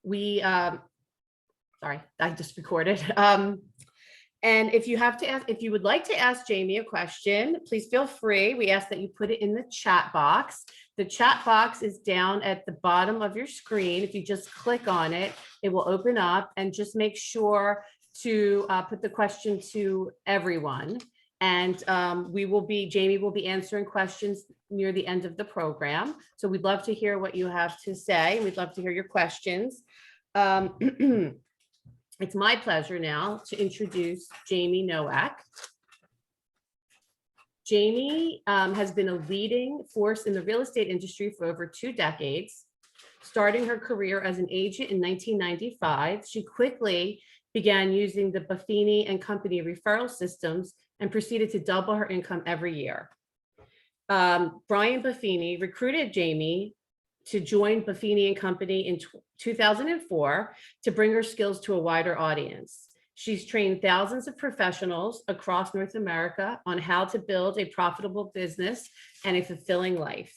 We, sorry, I just recorded. And if you have to ask, if you would like to ask Jamie a question, please feel free. We ask that you put it in the chat box. The chat box is down at the bottom of your screen. If you just click on it, it will open up, and just make sure to put the question to everyone. And Jamie will be answering questions near the end of the program. So we'd love to hear what you have to say. We'd love to hear your questions. It's my pleasure now to introduce Jamie Nowak. Jamie has been a leading force in the real estate industry for over 2 decades. Starting her career as an agent in 1995, she quickly began using the Buffini and Company referral systems and proceeded to double her income every year. Brian Buffini recruited Jamie to join Buffini and Company in 2004 to bring her skills to a wider audience. She's trained thousands of professionals across North America on how to build a profitable business and a fulfilling life.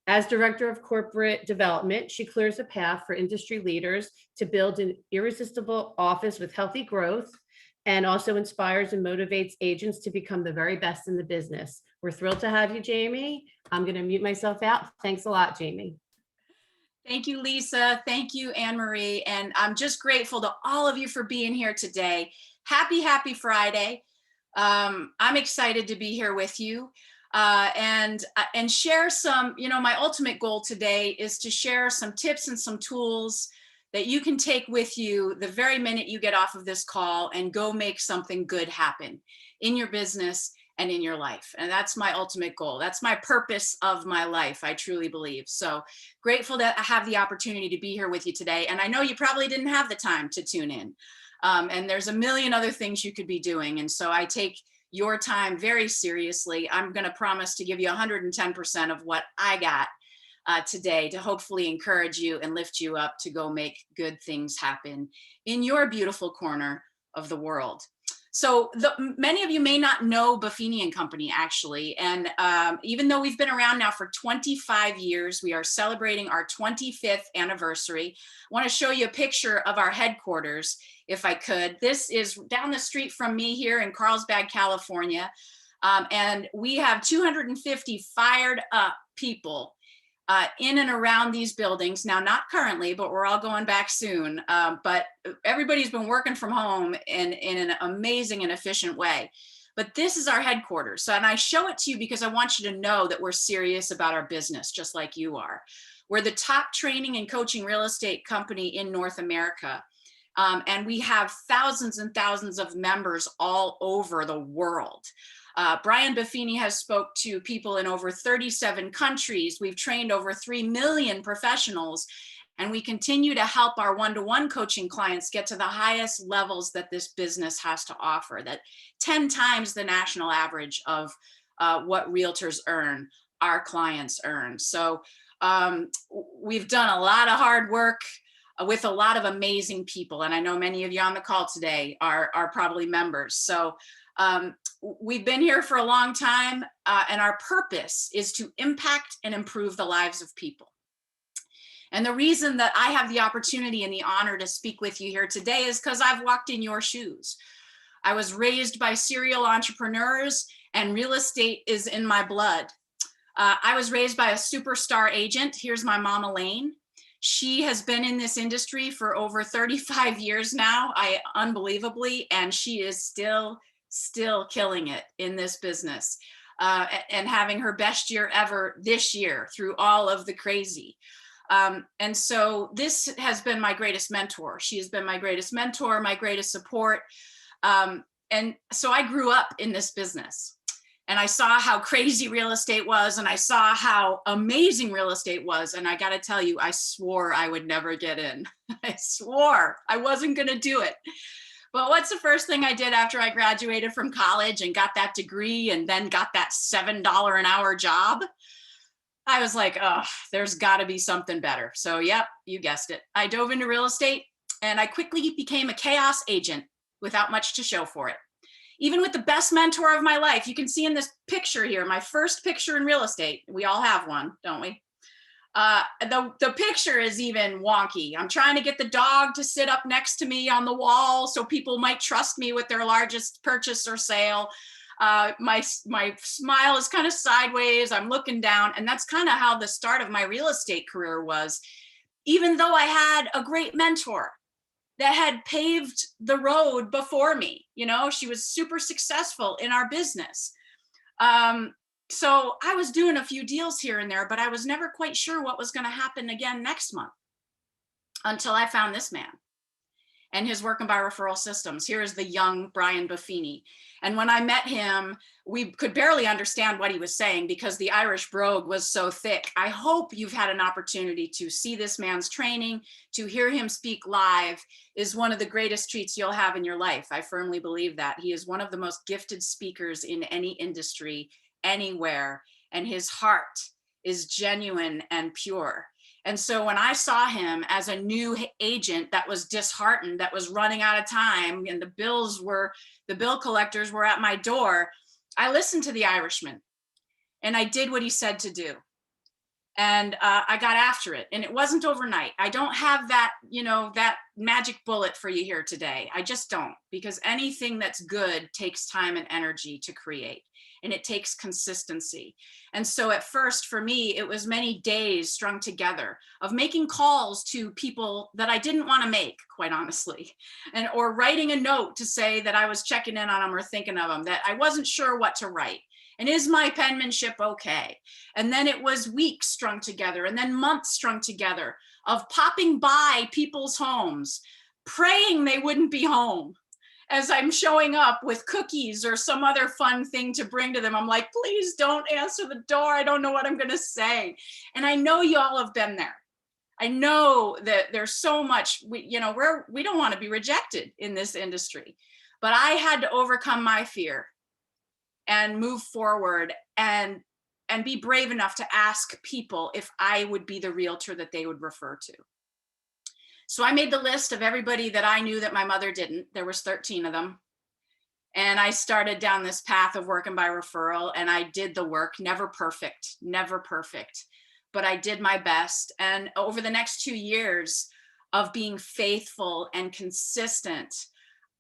As Director of Corporate Development, she clears a path for industry leaders to build an irresistible office with healthy growth, and also inspires and motivates agents to become the very best in the business. We're thrilled to have you, Jamie. I'm going to mute myself out. Thanks a lot, Jamie. Thank you, Lisa. Thank you, Anne-Marie. And I'm just grateful to all of you for being here today. Happy Friday. I'm excited to be here with you and share some, my ultimate goal today is to share some tips and some tools that you can take with you the very minute you get off of this call and go make something good happen in your business and in your life. And that's my ultimate goal. That's my purpose of my life, I truly believe. So grateful to have the opportunity to be here with you today. And I know you probably didn't have the time to tune in. And there's a million other things you could be doing. And so I take your time very seriously. I'm going to promise to give you 110% of what I got today to hopefully encourage you and lift you up to go make good things happen in your beautiful corner of the world. So many of you may not know Buffini and Company, actually. And even though we've been around now for 25 years, we are celebrating our 25th anniversary. I want to show you a picture of our headquarters, if I could. This is down the street from me here in Carlsbad, California. And we have 250 fired up people in and around these buildings. Now, not currently, but we're all going back soon. But everybody's been working from home in an amazing and efficient way. But this is our headquarters. So, and I show it to you because I want you to know that we're serious about our business, just like you are. We're the top training and coaching real estate company in North America. And we have thousands and thousands of members all over the world. Brian Buffini has spoke to people in over 37 countries. We've trained over 3 million professionals, and we continue to help our one-to-one coaching clients get to the highest levels that this business has to offer, that 10 times the national average of what realtors earn, our clients earn. So we've done a lot of hard work with a lot of amazing people. And I know many of you on the call today are probably members. So we've been here for a long time, and our purpose is to impact and improve the lives of people. And the reason that I have the opportunity and the honor to speak with you here today is because I've walked in your shoes. I was raised by serial entrepreneurs, and real estate is in my blood. I was raised by a superstar agent. Here's my mom, Elaine. She has been in this industry for over 35 years now, unbelievably, and she is still killing it in this business and having her best year ever this year through all of the crazy. And so this has been my greatest mentor. She has been my greatest mentor, my greatest support. And so I grew up in this business, and I saw how crazy real estate was, and I saw how amazing real estate was. And I got to tell you, I swore I would never get in. I swore I wasn't going to do it. But what's the first thing I did after I graduated from college and got that degree and then got that $7 an hour job? I was like, oh, there's got to be something better. So, yep, you guessed it. I dove into real estate, and I quickly became a chaos agent without much to show for it. Even with the best mentor of my life, you can see in this picture here, my first picture in real estate. We all have one, don't we? The picture is even wonky. I'm trying to get the dog to sit up next to me on the wall so people might trust me with their largest purchase or sale. My smile is kind of sideways. I'm looking down, and that's kind of how the start of my real estate career was. Even though I had a great mentor that had paved the road before me, you know, she was super successful in our business. So I was doing a few deals here and there, but I was never quite sure what was going to happen again next month until I found this man and his working by referral systems. Here is the young Brian Buffini. And when I met him, we could barely understand what he was saying because the Irish brogue was so thick. I hope you've had an opportunity to see this man's training, to hear him speak live is one of the greatest treats you'll have in your life. I firmly believe that. He is one of the most gifted speakers in any industry, anywhere, and his heart is genuine and pure. And so when I saw him as a new agent that was disheartened, that was running out of time, and the bill collectors were at my door, I listened to the Irishman and I did what he said to do. And I got after it, and it wasn't overnight. I don't have that, you know, that magic bullet for you here today. I just don't, because anything that's good takes time and energy to create, and it takes consistency. And so at first for me, it was many days strung together of making calls to people that I didn't want to make, quite honestly, and or writing a note to say that I was checking in on them or thinking of them, that I wasn't sure what to write. And is my penmanship okay? And then it was weeks strung together, and then months strung together of popping by people's homes, praying they wouldn't be home. As I'm showing up with cookies or some other fun thing to bring to them, I'm like, please don't answer the door. I don't know what I'm going to say. And I know you all have been there. I know that there's so much, we don't want to be rejected in this industry, but I had to overcome my fear and move forward and be brave enough to ask people if I would be the realtor that they would refer to. So I made the list of everybody that I knew that my mother didn't. There was 13 of them. And I started down this path of working by referral, and I did the work. Never perfect, but I did my best. And over the next 2 years of being faithful and consistent,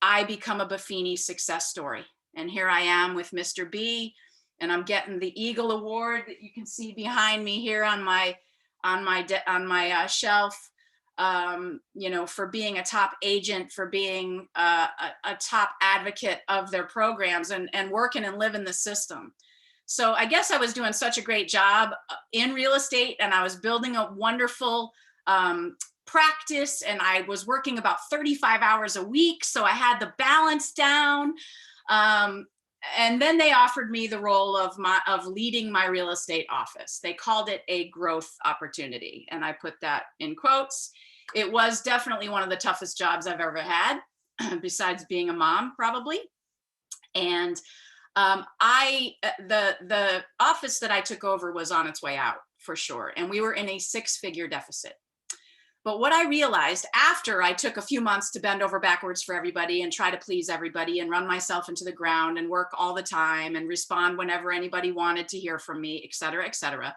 I become a Buffini success story. And here I am with Mr. B, and I'm getting the Eagle Award that you can see behind me here on my shelf. For being a top agent, for being a top advocate of their programs, and working and living the system. So I guess I was doing such a great job in real estate, and I was building a wonderful practice, and I was working about 35 hours a week. So I had the balance down. And then they offered me the role of leading my real estate office. They called it a growth opportunity, and I put that in quotes. It was definitely one of the toughest jobs I've ever had, besides being a mom, probably. And the office that I took over was on its way out, for sure, and we were in a 6-figure deficit. But what I realized after I took a few months to bend over backwards for everybody and try to please everybody and run myself into the ground and work all the time and respond whenever anybody wanted to hear from me, et cetera,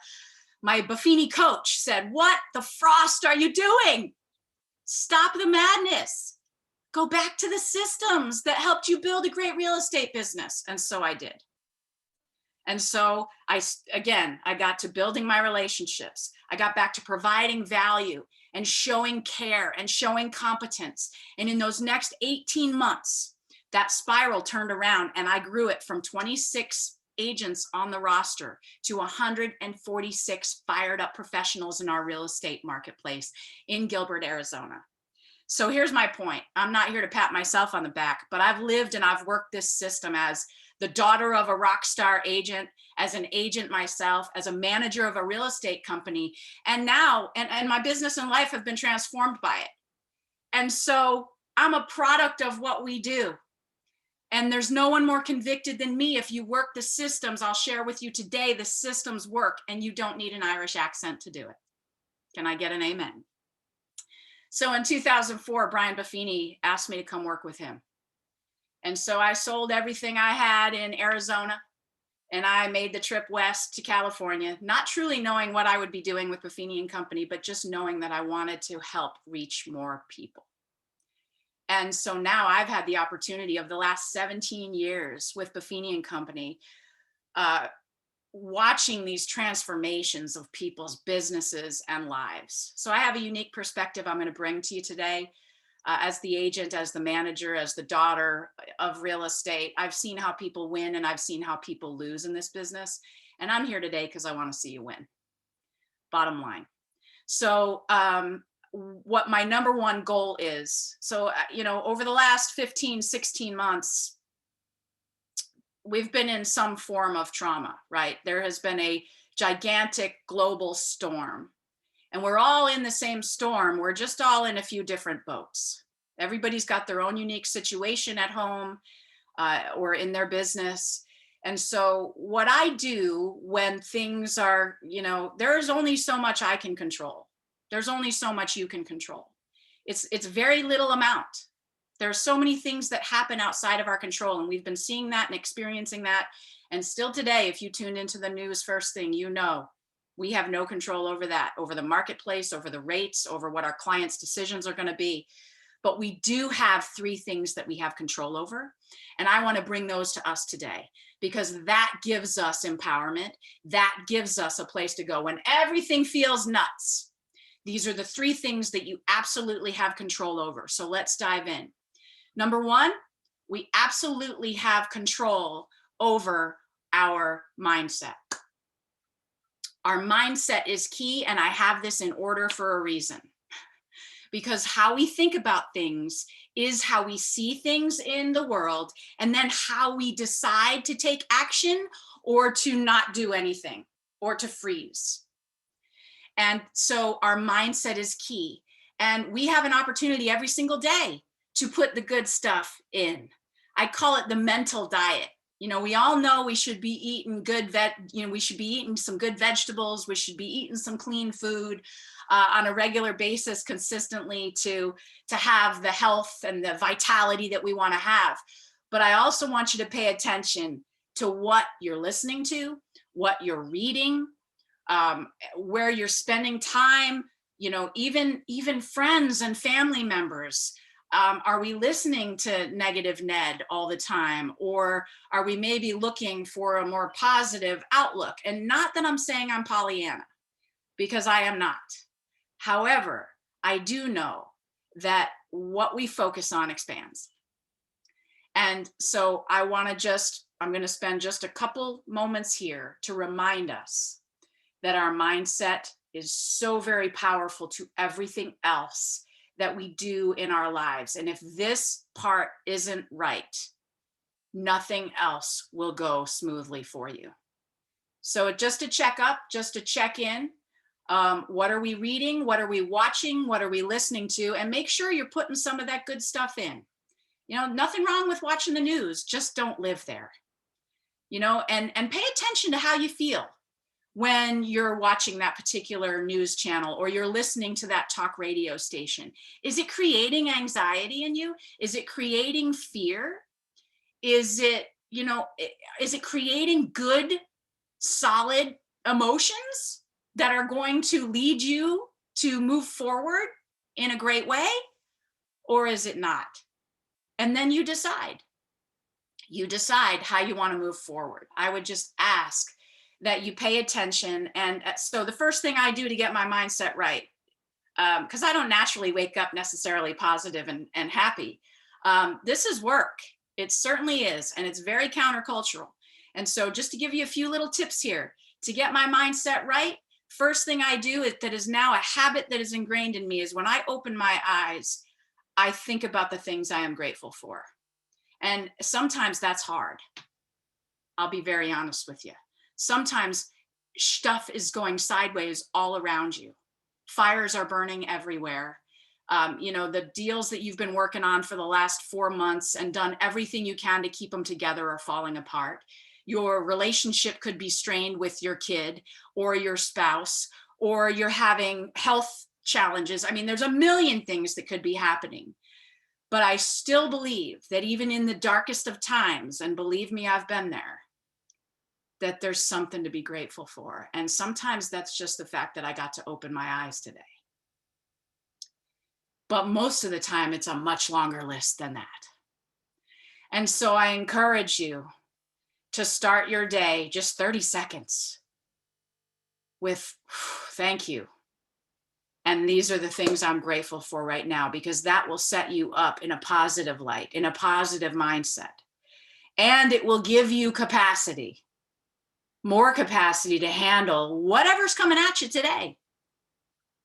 my Buffini coach said, "What the frost are you doing? Stop the madness. Go back to the systems that helped you build a great real estate business." And so I did. And so I got to building my relationships. I got back to providing value and showing care and showing competence. And in those next 18 months, that spiral turned around, and I grew it from 26 agents on the roster to 146 fired up professionals in our real estate marketplace in Gilbert, Arizona. So here's my point. I'm not here to pat myself on the back, but I've lived and I've worked this system as the daughter of a rock star agent, as an agent myself, as a manager of a real estate company. And now, and my business and life have been transformed by it. And so I'm a product of what we do. And there's no one more convicted than me. If you work the systems, I'll share with you today, the systems work, and you don't need an Irish accent to do it. Can I get an amen? So in 2004, Brian Buffini asked me to come work with him. And so I sold everything I had in Arizona, and I made the trip west to California, not truly knowing what I would be doing with Buffini and Company, but just knowing that I wanted to help reach more people. And so now I've had the opportunity of the last 17 years with Buffini and Company, watching these transformations of people's businesses and lives. So I have a unique perspective I'm going to bring to you today. As the agent, as the manager, as the daughter of real estate, I've seen how people win and I've seen how people lose in this business. And I'm here today because I want to see you win. Bottom line. So what my number one goal is, so, over the last 15, 16 months, we've been in some form of trauma, right? There has been a gigantic global storm. And we're all in the same storm. We're just all in a few different boats. Everybody's got their own unique situation at home or in their business. And so what I do when things are, there's only so much I can control. There's only so much you can control. It's very little amount. There are so many things that happen outside of our control. And we've been seeing that and experiencing that. And still today, if you tuned into the news first thing, we have no control over that, over the marketplace, over the rates, over what our clients' decisions are going to be. But we do have three things that we have control over. And I want to bring those to us today because that gives us empowerment. That gives us a place to go when everything feels nuts. These are the three things that you absolutely have control over. So let's dive in. Number one, we absolutely have control over our mindset. Our mindset is key, and I have this in order for a reason. Because how we think about things is how we see things in the world, and then how we decide to take action or to not do anything or to freeze. And so our mindset is key. And we have an opportunity every single day to put the good stuff in. I call it the mental diet. We all know we should be eating we should be eating some good vegetables. We should be eating some clean food on a regular basis consistently to have the health and the vitality that we want to have. But I also want you to pay attention to what you're listening to, what you're reading, where you're spending time, even friends and family members. Are we listening to negative Ned all the time? Or are we maybe looking for a more positive outlook? And not that I'm saying I'm Pollyanna, because I am not. However, I do know that what we focus on expands. And so I'm going to spend just a couple moments here to remind us that our mindset is so very powerful to everything else that we do in our lives. And if this part isn't right, nothing else will go smoothly for you. So just to check up, just to check in, what are we reading? What are we watching? What are we listening to? And make sure you're putting some of that good stuff in. Nothing wrong with watching the news, just don't live there. And pay attention to how you feel when you're watching that particular news channel or you're listening to that talk radio station. Is it creating anxiety in you? Is it creating fear? Is it creating good, solid emotions that are going to lead you to move forward in a great way? Or is it not? And then you decide. You decide how you want to move forward. I would just ask that you pay attention. And so the first thing I do to get my mindset right, because I don't naturally wake up necessarily positive and happy. This is work. It certainly is. And it's very countercultural. And so just to give you a few little tips here to get my mindset right, first thing I do that is now a habit that is ingrained in me is when I open my eyes, I think about the things I am grateful for. And sometimes that's hard. I'll be very honest with you. Sometimes stuff is going sideways all around you. Fires are burning everywhere. The deals that you've been working on for the last 4 months and done everything you can to keep them together are falling apart. Your relationship could be strained with your kid or your spouse, or you're having health challenges. There's a million things that could be happening. But I still believe that even in the darkest of times, and believe me, I've been there, that there's something to be grateful for. And sometimes that's just the fact that I got to open my eyes today. But most of the time, it's a much longer list than that. And so I encourage you to start your day just 30 seconds with thank you. And these are the things I'm grateful for right now, because that will set you up in a positive light, in a positive mindset. And it will give you capacity, more capacity to handle whatever's coming at you today.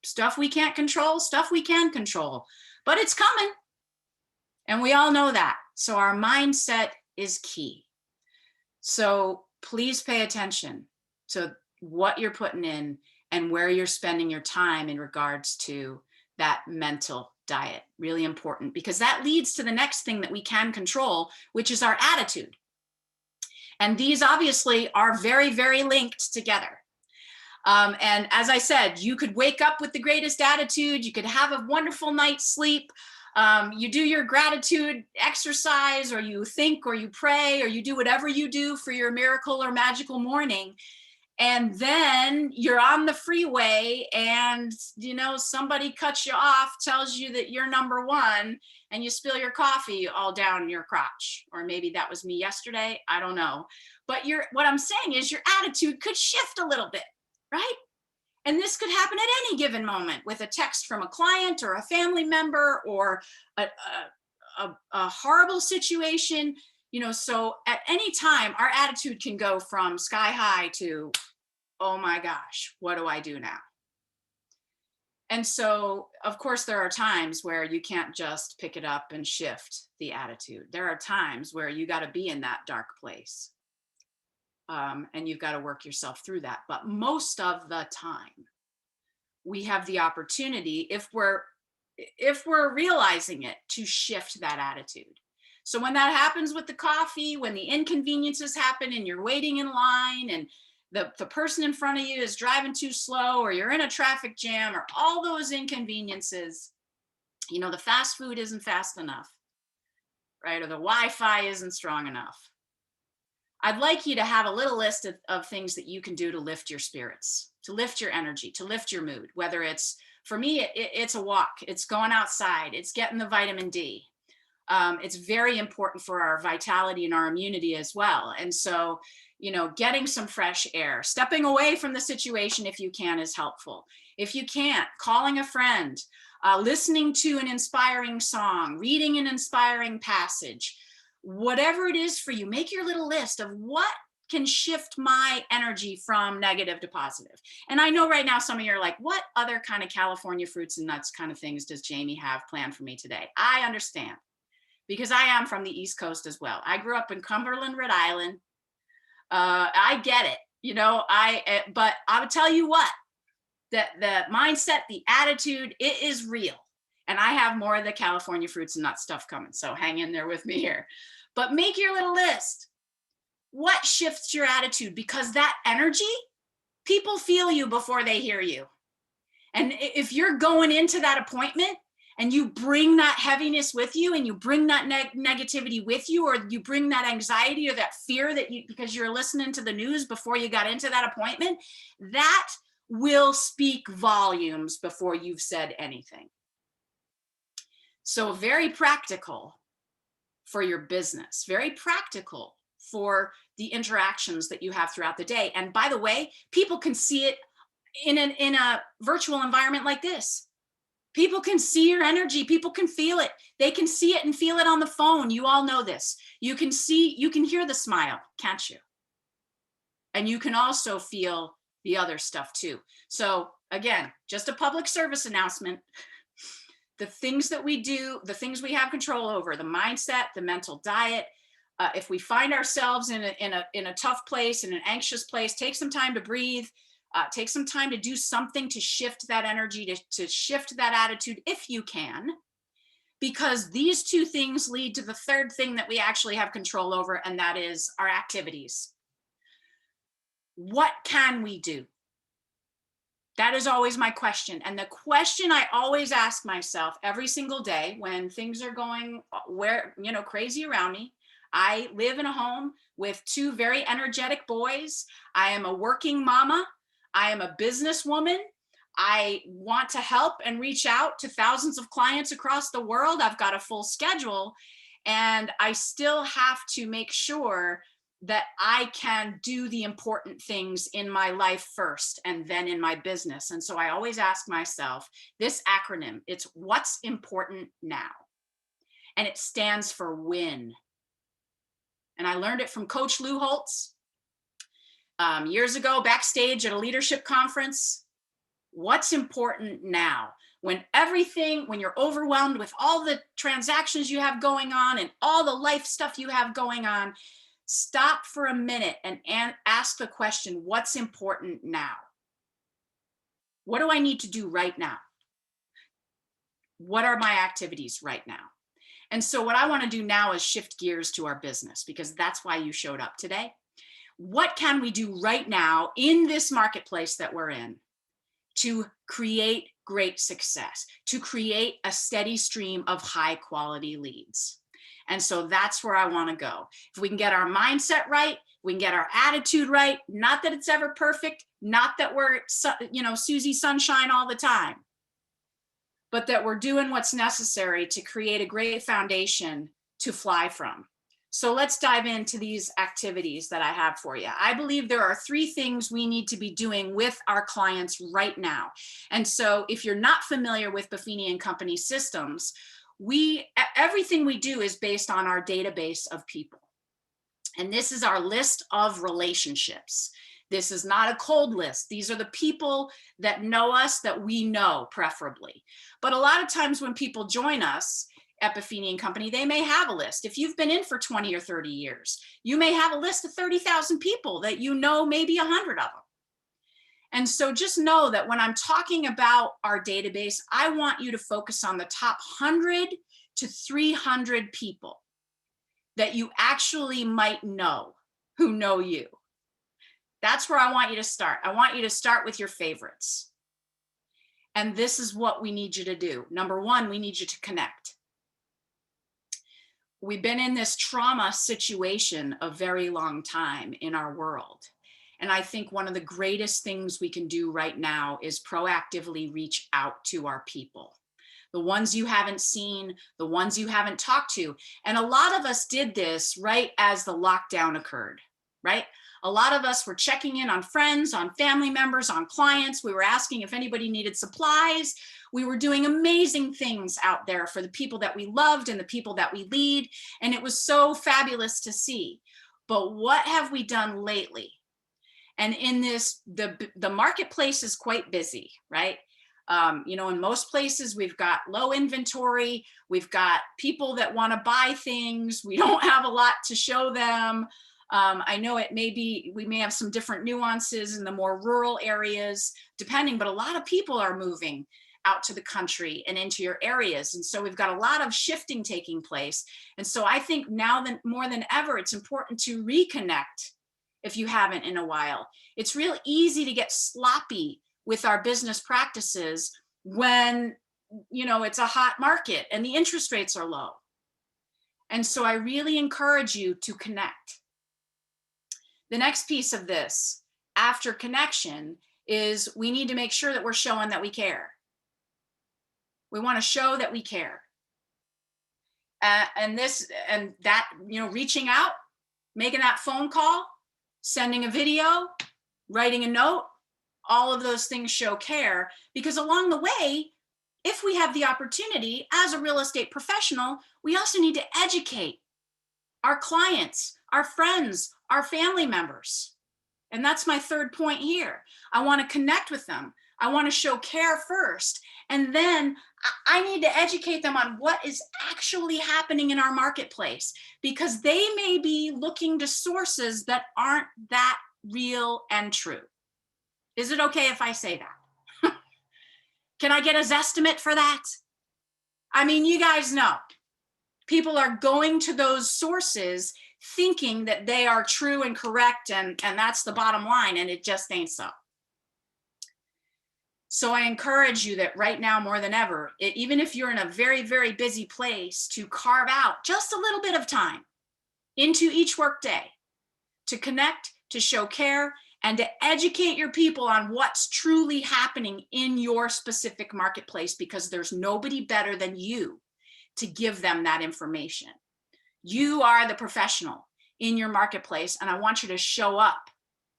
Stuff we can't control, stuff we can control, but it's coming. And we all know that. So our mindset is key. So please pay attention to what you're putting in and where you're spending your time in regards to that mental diet. Really important, because that leads to the next thing that we can control, which is our attitude. And these obviously are very, very linked together. And as I said, you could wake up with the greatest attitude. You could have a wonderful night's sleep. You do your gratitude exercise, or you think, or you pray, or you do whatever you do for your miracle or magical morning. And then you're on the freeway and, you know, somebody cuts you off, tells you that you're number one, and you spill your coffee all down your crotch. Or maybe that was me yesterday. I don't know. But what I'm saying is your attitude could shift a little bit, right? And this could happen at any given moment with a text from a client or a family member, or a horrible situation, you know. So at any time, our attitude can go from sky high to, oh my gosh, what do I do now? And so, of course, there are times where you can't just pick it up and shift the attitude. There are times where you got to be in that dark place. And you've got to work yourself through that. But most of the time, we have the opportunity, if we're realizing it, to shift that attitude. So when that happens with the coffee, when the inconveniences happen and you're waiting in line, and the person in front of you is driving too slow, or you're in a traffic jam, or all those inconveniences, you know, the fast food isn't fast enough, right? Or the Wi-Fi isn't strong enough. I'd like you to have a little list of things that you can do to lift your spirits, to lift your energy, to lift your mood. Whether it's, for me, it's a walk, it's going outside, it's getting the vitamin D. It's very important for our vitality and our immunity as well. And so, you know, getting some fresh air, stepping away from the situation if you can is helpful. If you can't, calling a friend, listening to an inspiring song, reading an inspiring passage. Whatever it is for you, make your little list of what can shift my energy from negative to positive. And I know right now some of you are like, what other kind of California fruits and nuts kind of things does Jamie have planned for me today? I understand, because I am from the East Coast as well. I grew up in Cumberland, Rhode Island. I get it, you know, but I would tell you what, that the mindset, the attitude, it is real. And I have more of the California fruits and nuts stuff coming. So hang in there with me here. But make your little list. What shifts your attitude? Because that energy, people feel you before they hear you. And if you're going into that appointment and you bring that heaviness with you, and you bring that negativity with you, or you bring that anxiety or that fear that you, because you're listening to the news before you got into that appointment, that will speak volumes before you've said anything. So very practical for your business, very practical for the interactions that you have throughout the day. And by the way, people can see it in a virtual environment like this. People can see your energy. People can feel it. They can see it and feel it on the phone. You all know this. You can hear the smile, can't you? And you can also feel the other stuff too. So again, just a public service announcement. The things that we do, the things we have control over, the mindset, the mental diet. If we find ourselves in a tough place, in an anxious place, take some time to breathe. Take some time to do something to shift that energy, to shift that attitude if you can, because these two things lead to the third thing that we actually have control over, and that is our activities. What can we do? That is always my question. And the question I always ask myself every single day when things are going crazy around me, I live in a home with two very energetic boys. I am a working mama. I am a businesswoman. I want to help and reach out to thousands of clients across the world. I've got a full schedule, and I still have to make sure that I can do the important things in my life first and then in my business. And so I always ask myself this acronym, it's what's important now. And it stands for WIN. And I learned it from Coach Lou Holtz years ago backstage at a leadership conference. What's important now? When you're overwhelmed with all the transactions you have going on and all the life stuff you have going on, stop for a minute and ask the question, what's important now? What do I need to do right now? What are my activities right now? And so what I want to do now is shift gears to our business, because that's why you showed up today. What can we do right now in this marketplace that we're in to create great success, to create a steady stream of high quality leads? And so that's where I want to go. If we can get our mindset right, we can get our attitude right, not that it's ever perfect, not that we're, Susie Sunshine all the time, but that we're doing what's necessary to create a great foundation to fly from. So let's dive into these activities that I have for you. I believe there are 3 things we need to be doing with our clients right now. And so if you're not familiar with Buffini and Company systems, everything we do is based on our database of people. And this is our list of relationships. This is not a cold list. These are the people that know us, that we know preferably. But a lot of times when people join us at Buffini and Company, they may have a list. If you've been in for 20 or 30 years, you may have a list of 30,000 people that you know, maybe 100 of them. And so just know that when I'm talking about our database, I want you to focus on the top 100 to 300 people that you actually might know who know you. That's where I want you to start. I want you to start with your favorites. And this is what we need you to do. Number 1, we need you to connect. We've been in this trauma situation a very long time in our world. And I think one of the greatest things we can do right now is proactively reach out to our people. The ones you haven't seen, the ones you haven't talked to. And a lot of us did this right as the lockdown occurred, right? A lot of us were checking in on friends, on family members, on clients. We were asking if anybody needed supplies. We were doing amazing things out there for the people that we loved and the people that we lead. And it was so fabulous to see. But what have we done lately? And in this, the marketplace is quite busy, right? In most places, we've got low inventory. We've got people that want to buy things. We don't have a lot to show them. I know we may have some different nuances in the more rural areas, depending, but a lot of people are moving out to the country and into your areas. And so we've got a lot of shifting taking place. And so I think now more than ever, it's important to reconnect if you haven't in a while. It's real easy to get sloppy with our business practices when, it's a hot market and the interest rates are low. And so I really encourage you to connect. The next piece of this, after connection, is we need to make sure that we're showing that we care. We want to show that we care. Reaching out, making that phone call, sending a video, writing a note, all of those things show care, because along the way, if we have the opportunity as a real estate professional, we also need to educate our clients, our friends, our family members. And that's my 3rd point here. I want to connect with them. I want to show care first. And then I need to educate them on what is actually happening in our marketplace, because they may be looking to sources that aren't that real and true. Is it okay if I say that? Can I get a Zestimate for that? I mean, you guys know. People are going to those sources thinking that they are true and correct, and that's the bottom line, and it just ain't so. So I encourage you that right now more than ever, even if you're in a very, very busy place, to carve out just a little bit of time into each workday to connect, to show care, and to educate your people on what's truly happening in your specific marketplace, because there's nobody better than you to give them that information. You are the professional in your marketplace, and I want you to show up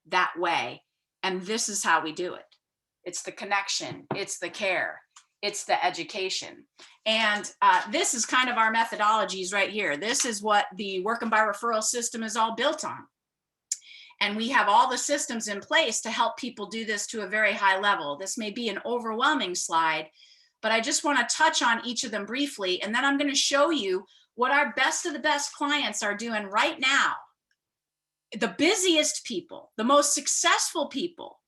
that way. And this is how we do it. It's the connection, it's the care, it's the education. And this is kind of our methodologies right here. This is what the Working by Referral system is all built on. And we have all the systems in place to help people do this to a very high level. This may be an overwhelming slide, but I just want to touch on each of them briefly. And then I'm going to show you what our best of the best clients are doing right now. The busiest people, the most successful people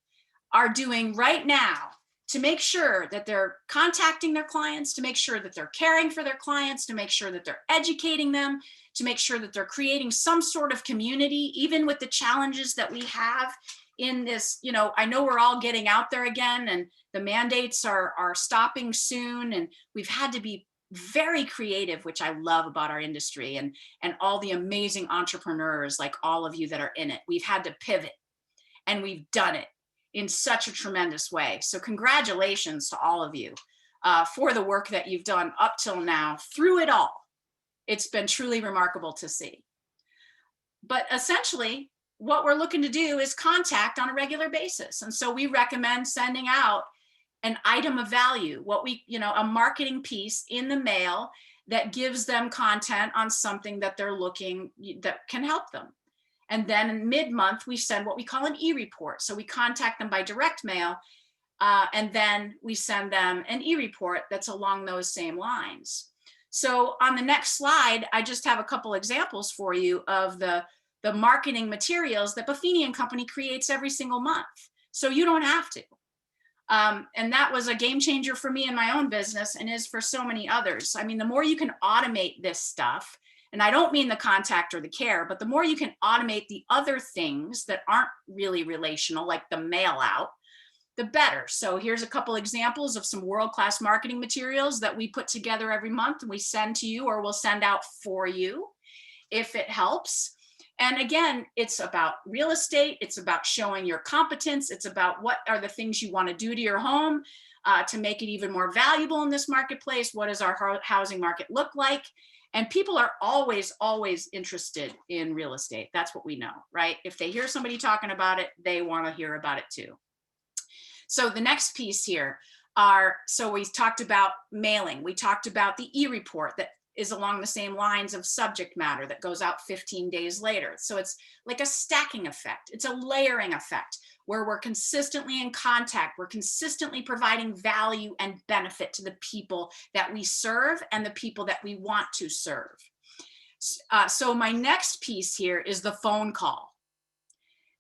are doing right now to make sure that they're contacting their clients, to make sure that they're caring for their clients, to make sure that they're educating them, to make sure that they're creating some sort of community, even with the challenges that we have in this. You know, I know we're all getting out there again, and the mandates are stopping soon, and we've had to be very creative, which I love about our industry, and all the amazing entrepreneurs like all of you that are in it. We've had to pivot, and we've done it in such a tremendous way. So congratulations to all of you for the work that you've done up till now through it all. It's been truly remarkable to see. But essentially, what we're looking to do is contact on a regular basis. And so we recommend sending out an item of value, a marketing piece in the mail that gives them content on something that they're looking, that can help them. And then in mid-month, we send what we call an e-report. So we contact them by direct mail, and then we send them an e-report that's along those same lines. So on the next slide, I just have a couple examples for you of the marketing materials that Buffini and Company creates every single month. So you don't have to. And that was a game changer for me in my own business, and is for so many others. I mean, the more you can automate this stuff, and I don't mean the contact or the care, but the more you can automate the other things that aren't really relational, like the mail out, the better. So here's a couple examples of some world-class marketing materials that we put together every month and we send to you, or we'll send out for you if it helps. And again, it's about real estate. It's about showing your competence. It's about what are the things you want to do to your home to make it even more valuable in this marketplace. What does our housing market look like? And people are always, always interested in real estate. That's what we know, right? If they hear somebody talking about it, they want to hear about it too. So the next piece here so we talked about mailing. We talked about the e-report that is along the same lines of subject matter that goes out 15 days later. So it's like a stacking effect. It's a layering effect where we're consistently in contact. We're consistently providing value and benefit to the people that we serve and the people that we want to serve. So my next piece here is the phone call.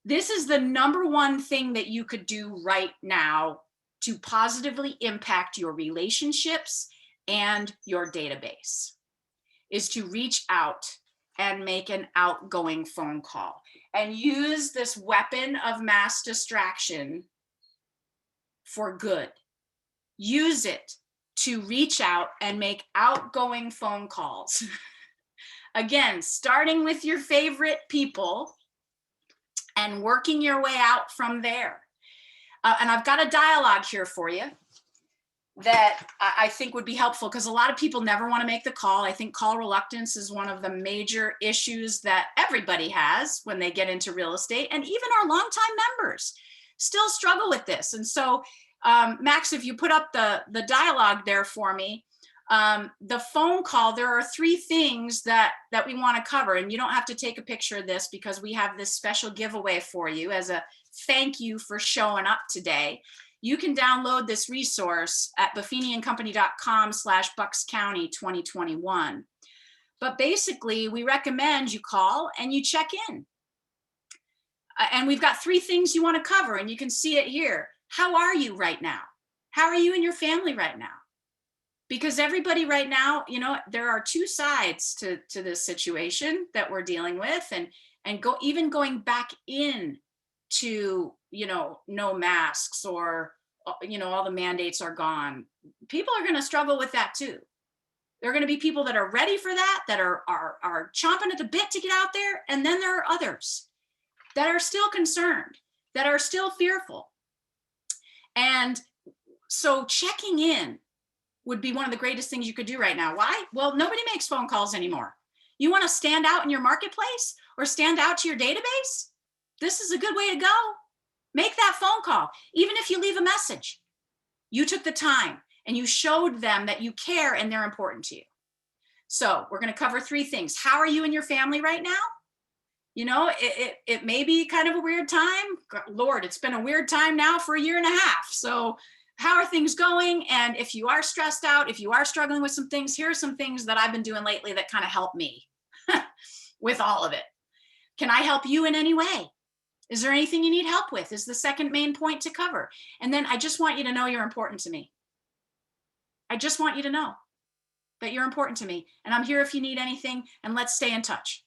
This is the number one thing that you could do right now to positively impact your relationships and your database, is to reach out and make an outgoing phone call and use this weapon of mass distraction for good. Use it to reach out and make outgoing phone calls. Again, starting with your favorite people and working your way out from there. And I've got a dialogue here for you that I think would be helpful, because a lot of people never want to make the call. I think call reluctance is one of the major issues that everybody has when they get into real estate, and even our longtime members still struggle with this. And so, Max, if you put up the dialogue there for me, the phone call, there are 3 things that we want to cover, and you don't have to take a picture of this because we have this special giveaway for you as a thank you for showing up today. You can download this resource at buffiniandcompany.com/BucksCounty2021. But basically, we recommend you call and you check in. And we've got 3 things you want to cover, and you can see it here. How are you right now? How are you and your family right now? Because everybody right now, there are 2 sides to this situation that we're dealing with, and even going back in to, no masks, or, all the mandates are gone. People are going to struggle with that too. There are going to be people that are ready for that, that are chomping at the bit to get out there. And then there are others that are still concerned, that are still fearful. And so checking in would be one of the greatest things you could do right now. Why? Well, nobody makes phone calls anymore. You want to stand out in your marketplace or stand out to your database? This is a good way to go. Make that phone call. Even if you leave a message, you took the time and you showed them that you care and they're important to you. So we're going to cover 3 things. How are you and your family right now? You know, it may be kind of a weird time. Lord, it's been a weird time now for a year and a half. So how are things going? And if you are stressed out, if you are struggling with some things, here are some things that I've been doing lately that kind of help me with all of it. Can I help you in any way? Is there anything you need help with? Is the second main point to cover. And then I just want you to know you're important to me. I just want you to know that you're important to me. And I'm here if you need anything, and let's stay in touch.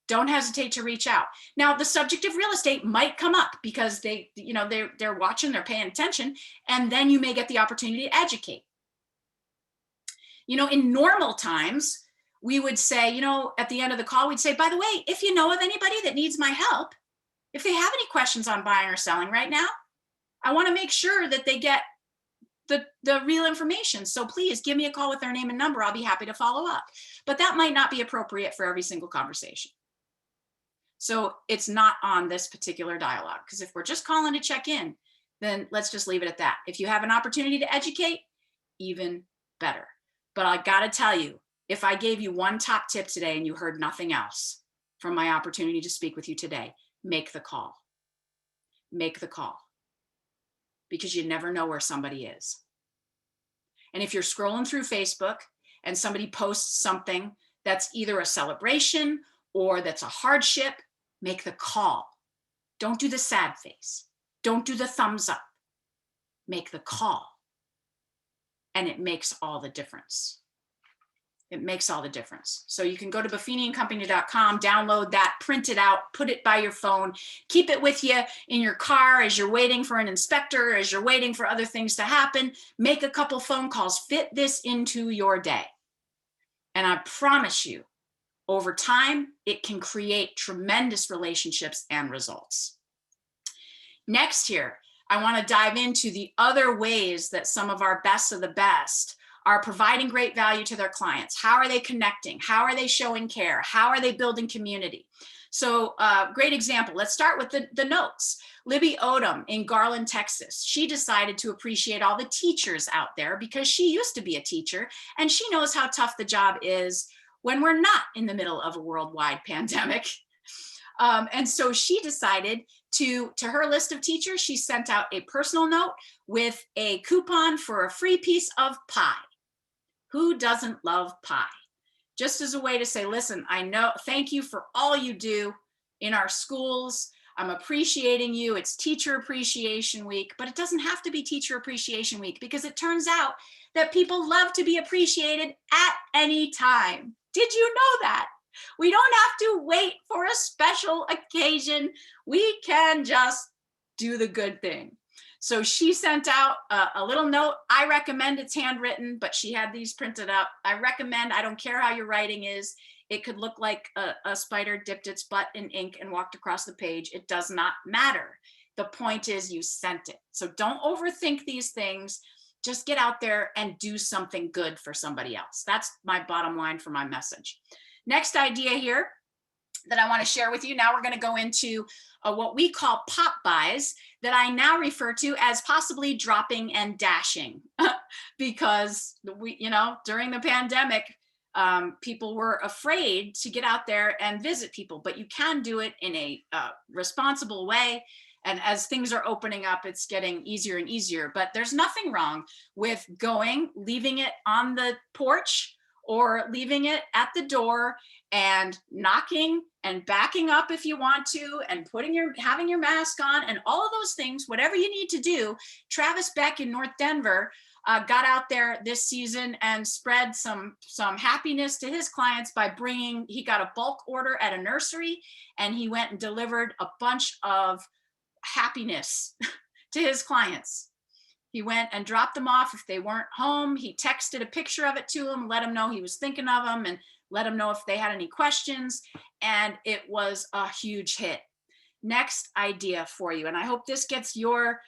Don't hesitate to reach out. Now, the subject of real estate might come up because they're watching, they're paying attention, and then you may get the opportunity to educate. You know, in normal times, we would say, you know, at the end of the call, we'd say, by the way, if you know of anybody that needs my help, if they have any questions on buying or selling right now, I want to make sure that they get the real information. So please give me a call with their name and number. I'll be happy to follow up. But that might not be appropriate for every single conversation. So it's not on this particular dialogue, because if we're just calling to check in, then let's just leave it at that. If you have an opportunity to educate, even better. But I got to tell you, if I gave you one top tip today and you heard nothing else from my opportunity to speak with you today, make the call. Make the call. Because you never know where somebody is. And if you're scrolling through Facebook and somebody posts something that's either a celebration or that's a hardship, make the call. Don't do the sad face. Don't do the thumbs up. Make the call. And it makes all the difference. It makes all the difference. So you can go to buffiniandcompany.com, download that, print it out, put it by your phone, keep it with you in your car as you're waiting for an inspector, as you're waiting for other things to happen. Make a couple phone calls, fit this into your day. And I promise you, over time, it can create tremendous relationships and results. Next here, I want to dive into the other ways that some of our best of the best are providing great value to their clients. How are they connecting? How are they showing care? How are they building community? So great example. Let's start with the notes. Libby Odom in Garland, Texas. She decided to appreciate all the teachers out there because she used to be a teacher and she knows how tough the job is when we're not in the middle of a worldwide pandemic. And so she decided to her list of teachers, she sent out a personal note with a coupon for a free piece of pie. Who doesn't love pie? Just as a way to say, listen, I know, thank you for all you do in our schools. I'm appreciating you. It's Teacher Appreciation Week, but it doesn't have to be Teacher Appreciation Week because it turns out that people love to be appreciated at any time. Did you know that? We don't have to wait for a special occasion. We can just do the good thing. So she sent out a little note. I recommend it's handwritten, but she had these printed up. I recommend, I don't care how your writing is. It could look like a spider dipped its butt in ink and walked across the page. It does not matter. The point is you sent it. So don't overthink these things. Just get out there and do something good for somebody else. That's my bottom line for my message. Next idea here that I want to share with you. Now we're going to go into what we call pop buys that I now refer to as possibly dropping and dashing because during the pandemic, people were afraid to get out there and visit people, but you can do it in a responsible way. And as things are opening up, it's getting easier and easier, but there's nothing wrong with leaving it on the porch or leaving it at the door and knocking and backing up if you want to and having your mask on and all of those things, whatever you need to do. Travis Beck in North Denver got out there this season and spread some happiness to his clients by he got a bulk order at a nursery and he went and delivered a bunch of happiness to his clients. He went and dropped them off. If they weren't home, he texted a picture of it to them, let them know he was thinking of them, and let them know if they had any questions. And it was a huge hit. Next idea for you, and I hope this gets your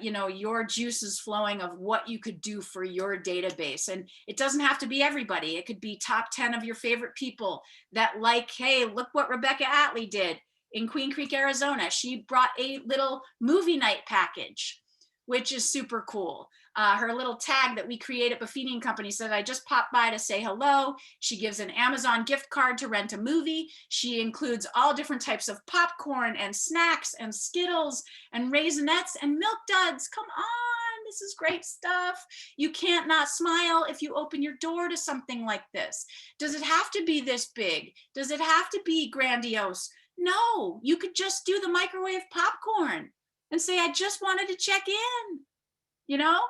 your juices flowing of what you could do for your database. And it doesn't have to be everybody. It could be top 10 of your favorite people that, like, hey, look what Rebecca Attlee did in Queen Creek, Arizona. She brought a little movie night package, which is super cool. Her little tag that we create at Buffini and Company said, I just popped by to say hello. She gives an Amazon gift card to rent a movie. She includes all different types of popcorn and snacks and Skittles and Raisinets and Milk Duds. Come on, this is great stuff. You can't not smile if you open your door to something like this. Does it have to be this big? Does it have to be grandiose? No, you could just do the microwave popcorn and say, I just wanted to check in.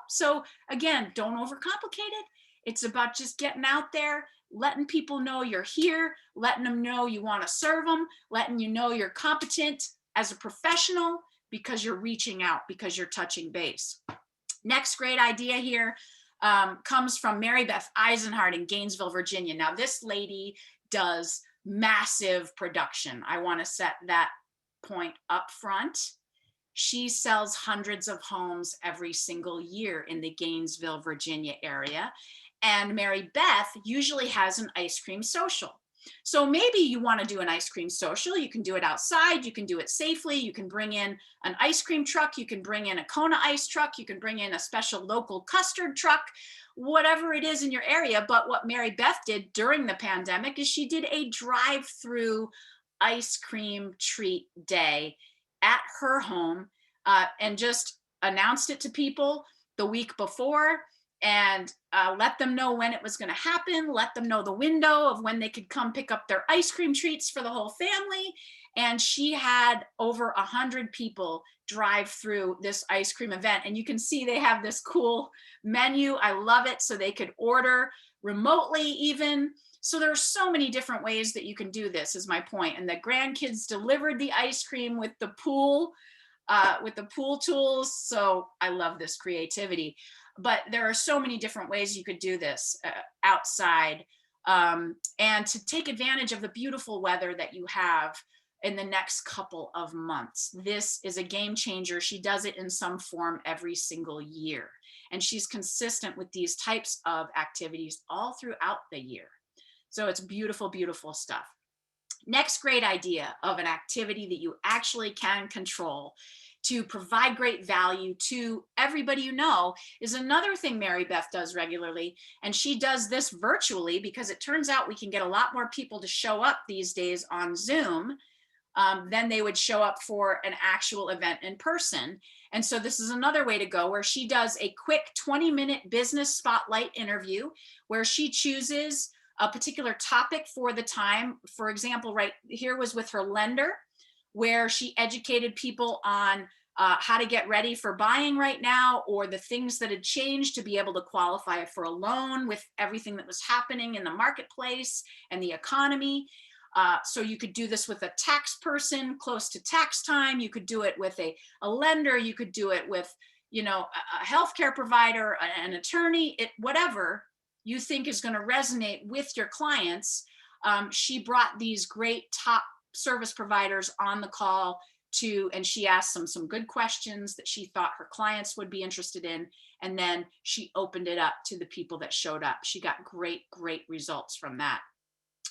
So again, don't overcomplicate it. It's about just getting out there, letting people know you're here, letting them know you want to serve them, letting you know you're competent as a professional because you're reaching out, because you're touching base. Next great idea here comes from Mary Beth Eisenhart in Gainesville, Virginia. Now, this lady does massive production. I want to set that point up front. She sells hundreds of homes every single year in the Gainesville, Virginia area. And Mary Beth usually has an ice cream social. So maybe you want to do an ice cream social. You can do it outside. You can do it safely. You can bring in an ice cream truck. You can bring in a Kona ice truck. You can bring in a special local custard truck, whatever it is in your area. But what Mary Beth did during the pandemic is she did a drive-through ice cream treat day at her home and just announced it to people the week before and let them know when it was going to happen, let them know the window of when they could come pick up their ice cream treats for the whole family. And she had over 100 people drive through this ice cream event. And you can see they have this cool menu. I love it. So they could order remotely even. So there are so many different ways that you can do this, is my point. And the grandkids delivered the ice cream with the pool tools. So I love this creativity. But there are so many different ways you could do this outside and to take advantage of the beautiful weather that you have in the next couple of months. This is a game changer. She does it in some form every single year. And she's consistent with these types of activities all throughout the year. So it's beautiful, beautiful stuff. Next great idea of an activity that you actually can control to provide great value to everybody you know is another thing Mary Beth does regularly. And she does this virtually because it turns out we can get a lot more people to show up these days on Zoom than they would show up for an actual event in person. And so this is another way to go, where she does a quick 20-minute business spotlight interview where she chooses a particular topic for the time. For example, right here was with her lender, where she educated people on how to get ready for buying right now, or the things that had changed to be able to qualify for a loan with everything that was happening in the marketplace and the economy. So you could do this with a tax person close to tax time. You could do it with a lender. You could do it with, a healthcare provider, an attorney, whatever you think is going to resonate with your clients. She brought these great top service providers on the call and she asked them some good questions that she thought her clients would be interested in. And then she opened it up to the people that showed up. She got great, great results from that.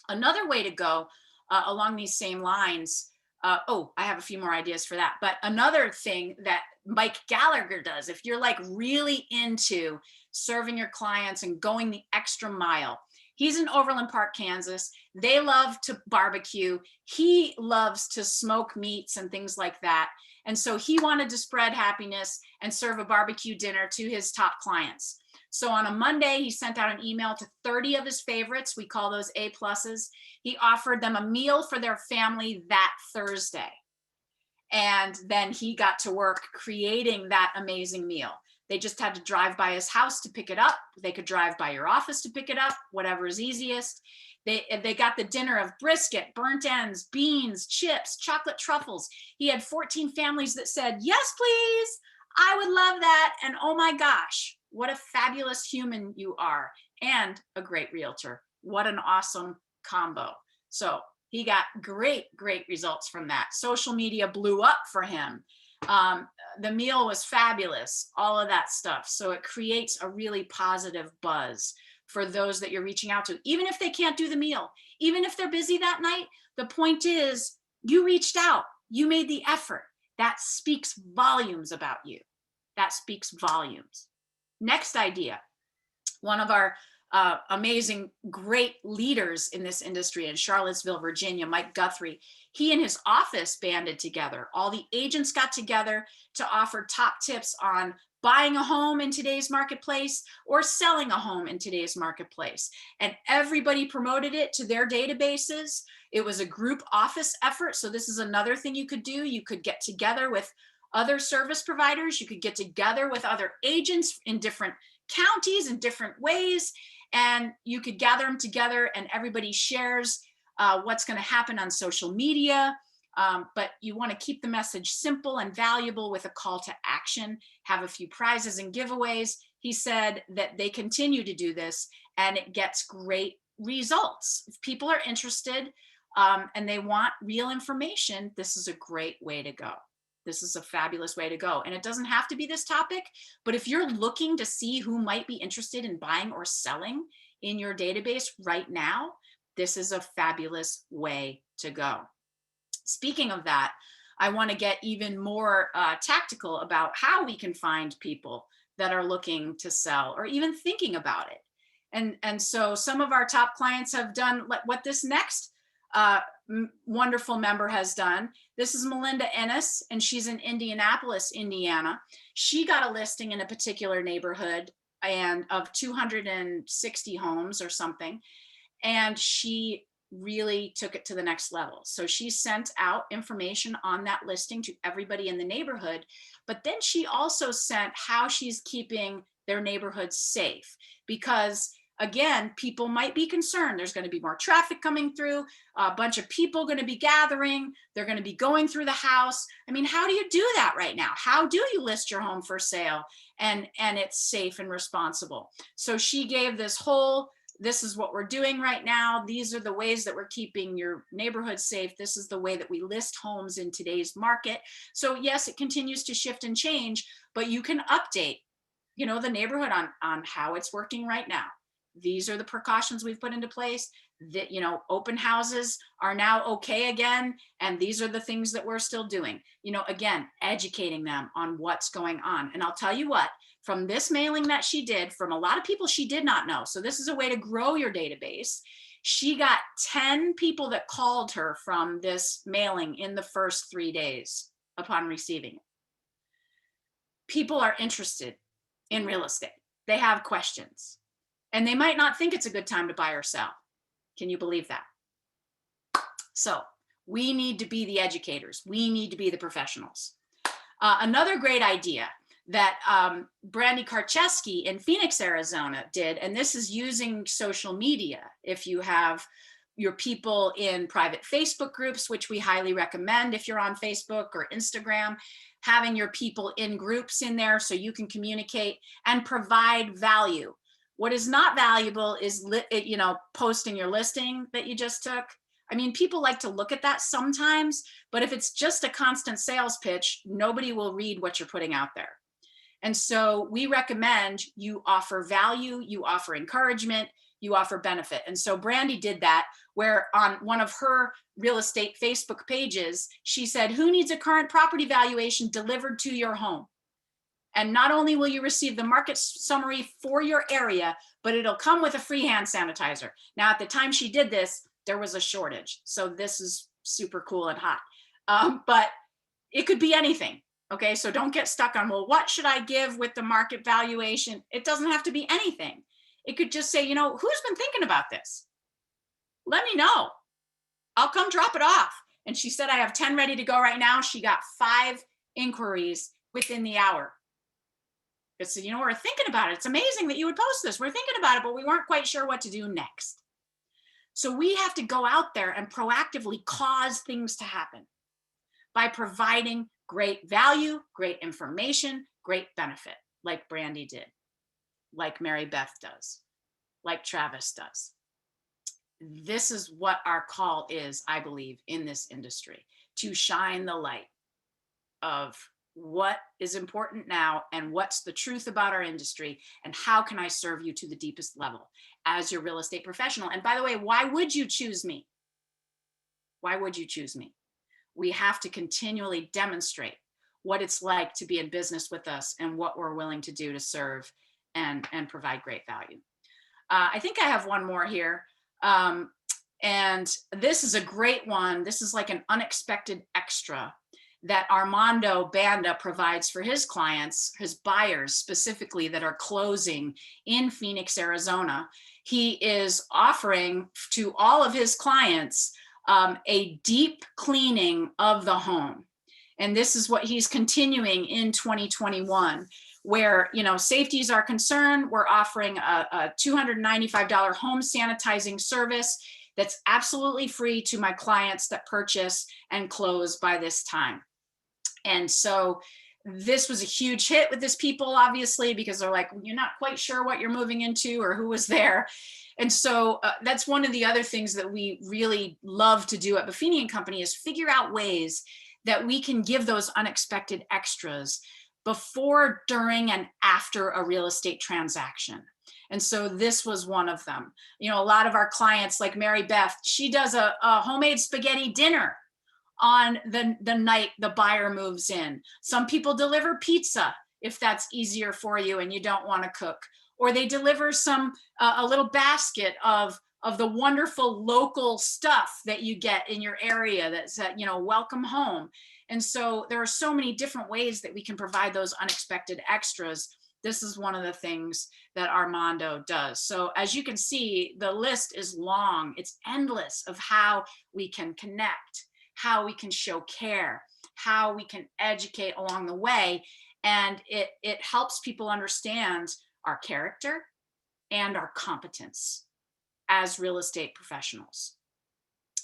Another way to go along these same lines, I have a few more ideas for that. But another thing that Mike Gallagher does, if you're like really into serving your clients and going the extra mile, he's in Overland Park, Kansas. They love to barbecue. He loves to smoke meats and things like that. And so he wanted to spread happiness and serve a barbecue dinner to his top clients. So on a Monday, he sent out an email to 30 of his favorites. We call those A pluses. He offered them a meal for their family that Thursday. And then he got to work creating that amazing meal. They just had to drive by his house to pick it up. They could drive by your office to pick it up, whatever is easiest. They got the dinner of brisket, burnt ends, beans, chips, chocolate truffles. He had 14 families that said, yes, please. I would love that. And oh my gosh, what a fabulous human you are, and a great realtor. What an awesome combo. So he got great results from that. Social media blew up for him. The meal was fabulous, all of that stuff. So it creates a really positive buzz for those that you're reaching out to, even if they can't do the meal, even if they're busy that night. The point is, you reached out, you made the effort. That speaks volumes about you. That speaks volumes. Next idea. One of our amazing, great leaders in this industry in Charlottesville, Virginia, Mike Guthrie, he and his office banded together. All the agents got together to offer top tips on buying a home in today's marketplace or selling a home in today's marketplace. And everybody promoted it to their databases. It was a group office effort. So this is another thing you could do. You could get together with other service providers. You could get together with other agents in different counties in different ways, and you could gather them together and everybody shares what's going to happen on social media. But you want to keep the message simple and valuable with a call to action, have a few prizes and giveaways. He said that they continue to do this and it gets great results. If people are interested and they want real information, this is a great way to go. This is a fabulous way to go. And it doesn't have to be this topic, but if you're looking to see who might be interested in buying or selling in your database right now, this is a fabulous way to go. Speaking of that, I want to get even more tactical about how we can find people that are looking to sell or even thinking about it. And so some of our top clients have done what this next wonderful member has done. This is Melinda Ennis, and she's in Indianapolis, Indiana. She got a listing in a particular neighborhood and of 260 homes or something, and she really took it to the next level. So she sent out information on that listing to everybody in the neighborhood, but then she also sent how she's keeping their neighborhood safe, because again, people might be concerned. There's going to be more traffic coming through, a bunch of people going to be gathering. They're going to be going through the house. I mean, how do you do that right now? How do you list your home for sale and it's safe and responsible? So she gave this whole, this is what we're doing right now. These are the ways that we're keeping your neighborhood safe. This is the way that we list homes in today's market. So yes, it continues to shift and change, but you can update, you know, the neighborhood on how it's working right now. These are the precautions we've put into place. That, you know, open houses are now okay again, and these are the things that we're still doing. You know, again, educating them on what's going on. And I'll tell you what, from this mailing that she did, from a lot of people she did not know. So this is a way to grow your database. She got 10 people that called her from this mailing in the first 3 days upon receiving it. People are interested in real estate. They have questions. And they might not think it's a good time to buy or sell. Can you believe that? So we need to be the educators. We need to be the professionals. Another great idea that Brandy Karcheski in Phoenix, Arizona did, and this is using social media. If you have your people in private Facebook groups, which we highly recommend if you're on Facebook or Instagram, having your people in groups in there so you can communicate and provide value. What is not valuable is, you know, posting your listing that you just took. I mean, people like to look at that sometimes, but if it's just a constant sales pitch, nobody will read what you're putting out there. And so we recommend you offer value, you offer encouragement, you offer benefit. And so Brandy did that, where on one of her real estate Facebook pages, she said, who needs a current property valuation delivered to your home? And not only will you receive the market summary for your area, but it'll come with a free hand sanitizer. Now, at the time she did this, there was a shortage. So this is super cool and hot. But it could be anything. Okay, so don't get stuck on, well, what should I give with the market valuation? It doesn't have to be anything. It could just say, you know, who's been thinking about this? Let me know. I'll come drop it off. And she said, I have 10 ready to go right now. She got 5 inquiries within the hour. It said, you know, we're thinking about it. It's amazing that you would post this. We're thinking about it, but we weren't quite sure what to do next. So we have to go out there and proactively cause things to happen by providing great value, great information, great benefit, like Brandy did, like Mary Beth does, like Travis does. This is what our call is, I believe, in this industry, to shine the light of what is important now and what's the truth about our industry and how can I serve you to the deepest level as your real estate professional. And by the way, why would you choose me? Why would you choose me? We have to continually demonstrate what it's like to be in business with us and what we're willing to do to serve and provide great value. I think I have one more here. And this is a great one. This is like an unexpected extra that Armando Banda provides for his clients, his buyers specifically that are closing in Phoenix, Arizona. He is offering to all of his clients a deep cleaning of the home. And this is what he's continuing in 2021, where, you know, safeties are concerned. We're offering a $295 home sanitizing service that's absolutely free to my clients that purchase and close by this time. And so this was a huge hit with this people, obviously, because they're like, you're not quite sure what you're moving into or who was there. And so that's one of the other things that we really love to do at Buffini and Company is figure out ways that we can give those unexpected extras before, during, and after a real estate transaction. And so this was one of them. You know, a lot of our clients, like Mary Beth, she does a homemade spaghetti dinner on the night the buyer moves in. Some people deliver pizza if that's easier for you and you don't want to cook, or they deliver some a little basket of the wonderful local stuff that you get in your area that's you know, welcome home. And so there are so many different ways that we can provide those unexpected extras. This is one of the things that Armando does. So as you can see, the list is long. It's endless of how we can connect, how we can show care, how we can educate along the way. And it helps people understand our character and our competence as real estate professionals.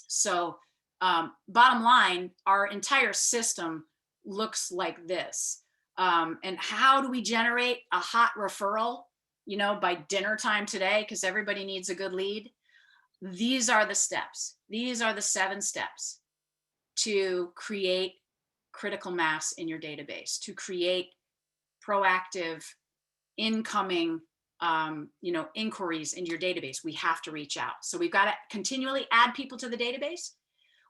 So bottom line, our entire system looks like this. And how do we generate a hot referral, you know, by dinner time today, because everybody needs a good lead? These are the steps. These are the 7 steps to create critical mass in your database, to create proactive incoming you know, inquiries in your database. We have to reach out. So we've got to continually add people to the database.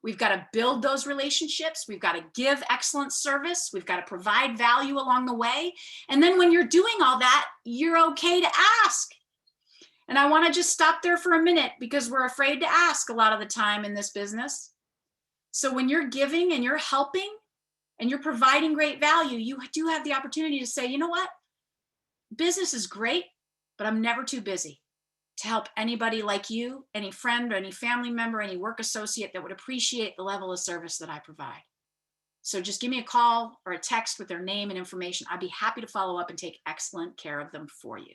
We've got to build those relationships. We've got to give excellent service. We've got to provide value along the way. And then when you're doing all that, you're okay to ask. And I want to just stop there for a minute because we're afraid to ask a lot of the time in this business. So when you're giving and you're helping and you're providing great value, you do have the opportunity to say, you know what? Business is great, but I'm never too busy to help anybody like you, any friend or any family member, any work associate that would appreciate the level of service that I provide. So just give me a call or a text with their name and information. I'd be happy to follow up and take excellent care of them for you.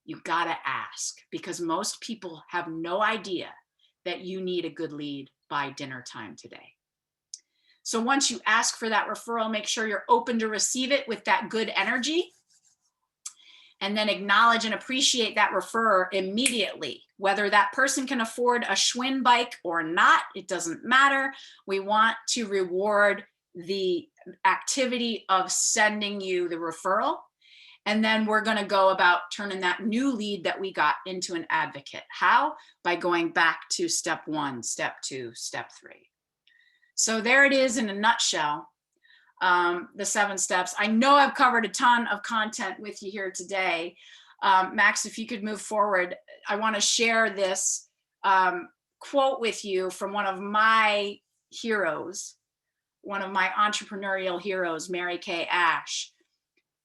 You gotta ask, because most people have no idea that you need a good lead by dinner time today. So once you ask for that referral, make sure you're open to receive it with that good energy. And then acknowledge and appreciate that referrer immediately. Whether that person can afford a Schwinn bike or not, it doesn't matter. We want to reward the activity of sending you the referral. And then we're going to go about turning that new lead that we got into an advocate. How? By going back to step 1, step 2, step 3. So there it is in a nutshell. The 7 steps. I know I've covered a ton of content with you here today. Max, if you could move forward, I want to share this quote with you from one of my heroes, one of my entrepreneurial heroes, Mary Kay Ash.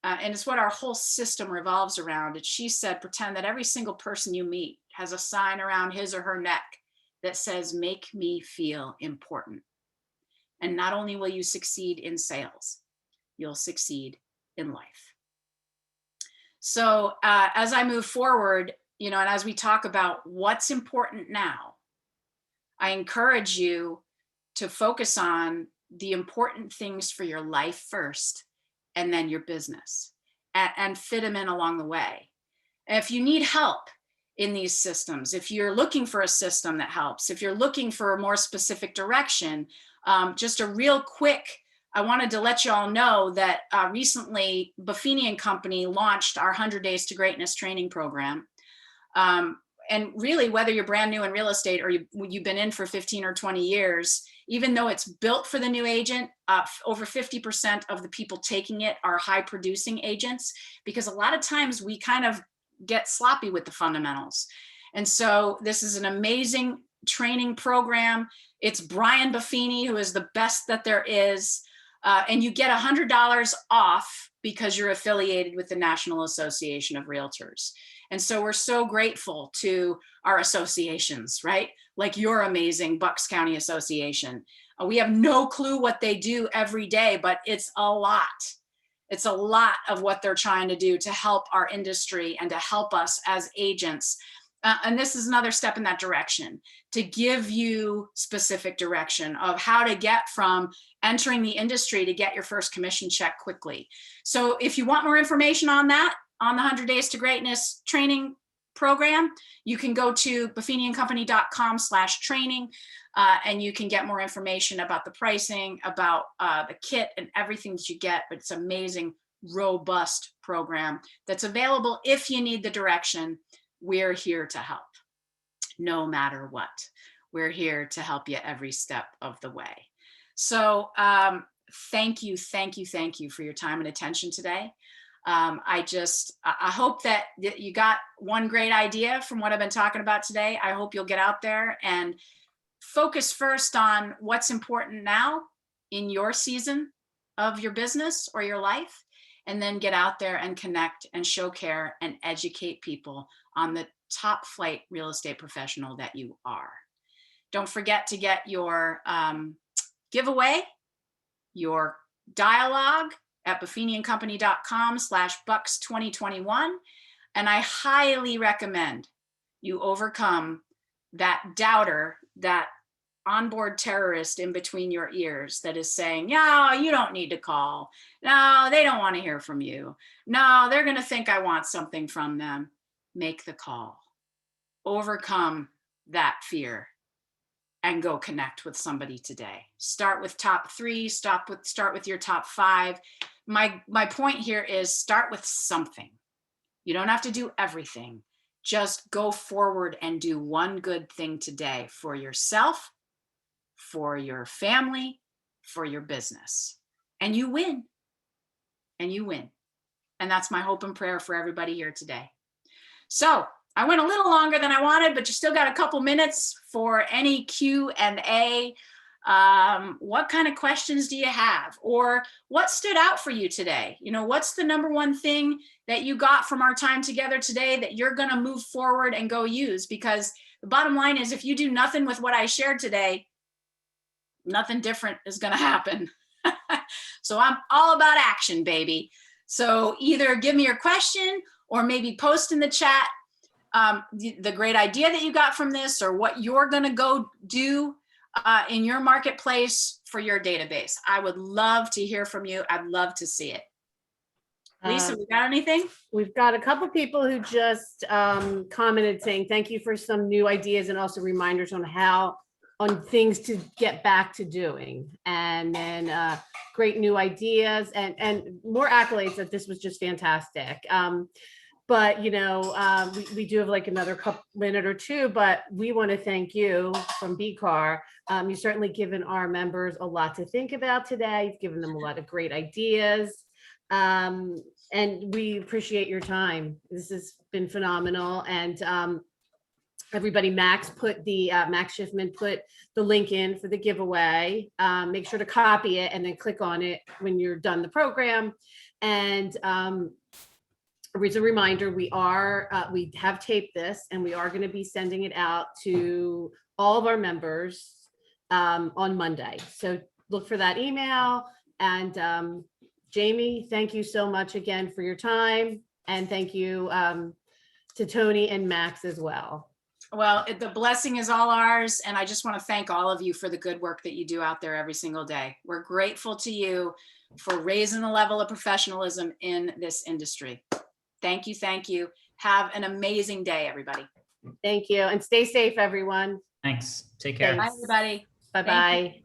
And it's what our whole system revolves around. And she said, pretend that every single person you meet has a sign around his or her neck that says, make me feel important. And not only will you succeed in sales, you'll succeed in life. So as I move forward, you know, and as we talk about what's important now, I encourage you to focus on the important things for your life first, and then your business, and fit them in along the way. And if you need help in these systems, if you're looking for a system that helps, if you're looking for a more specific direction, just a real quick, I wanted to let you all know that recently Buffini and Company launched our 100 Days to Greatness training program. And really, whether you're brand new in real estate or you've been in for 15 or 20 years, even though it's built for the new agent, over 50% of the people taking it are high producing agents, because a lot of times we kind of get sloppy with the fundamentals. And so this is an amazing training program. It's Brian Buffini, who is the best that there is. And you get $100 off because you're affiliated with the National Association of Realtors. And so we're so grateful to our associations, right? Like your amazing Bucks County Association. We have no clue what they do every day, but it's a lot. It's a lot of what they're trying to do to help our industry and to help us as agents. And this is another step in that direction, to give you specific direction of how to get from entering the industry to get your first commission check quickly. So if you want more information on that, on the 100 Days to Greatness training program, you can go to buffiniandcompany.com/training, and you can get more information about the pricing, about the kit and everything that you get. But it's an amazing, robust program that's available if you need the direction. We're here to help, no matter what. We're here to help you every step of the way. So thank you for your time and attention today. I hope that you got one great idea from what I've been talking about today. I hope you'll get out there and focus first on what's important now in your season of your business or your life, and then get out there and connect and show care and educate people on the top flight real estate professional that you are. Don't forget to get your giveaway, your dialogue at buffiniandcompany.com/bucks2021. And I highly recommend you overcome that doubter, that onboard terrorist in between your ears that is saying, no, you don't need to call. No, they don't want to hear from you. No, they're going to think I want something from them. Make the call. Overcome that fear and go connect with somebody today. Start with top 3, start with your top 5. My point here is start with something. You don't have to do everything. Just go forward and do one good thing today for yourself, for your family, for your business. And you win. And you win. And that's my hope and prayer for everybody here today. So I went a little longer than I wanted, but you still got a couple minutes for any Q&A. What kind of questions do you have? Or what stood out for you today? You know, what's the number one thing that you got from our time together today that you're going to move forward and go use? Because the bottom line is, if you do nothing with what I shared today, nothing different is going to happen. So I'm all about action, baby. So either give me your question or maybe post in the chat the great idea that you got from this, or what you're going to go do in your marketplace for your database. I would love to hear from you. I'd love to see it. Lisa, we got anything? We've got a couple people who just commented saying thank you for some new ideas and also reminders on things to get back to doing, and then great new ideas and more accolades that this was just fantastic. But, you know, we do have like another minute or two, but we want to thank you from BCAR. You've certainly given our members a lot to think about today. You've given them a lot of great ideas. And we appreciate your time. This has been phenomenal. And everybody, Max Schiffman put the link in for the giveaway. Make sure to copy it and then click on it when you're done the program. And as a reminder, we have taped this and we are going to be sending it out to all of our members on Monday. So look for that email. And Jamie, thank you so much again for your time. And thank you to Tony and Max as well. Well, the blessing is all ours. And I just want to thank all of you for the good work that you do out there every single day. We're grateful to you for raising the level of professionalism in this industry. Thank you. Thank you. Have an amazing day, everybody. Thank you. And stay safe, everyone. Thanks. Take care. Bye, Thanks. everybody. Thank you. Bye-bye.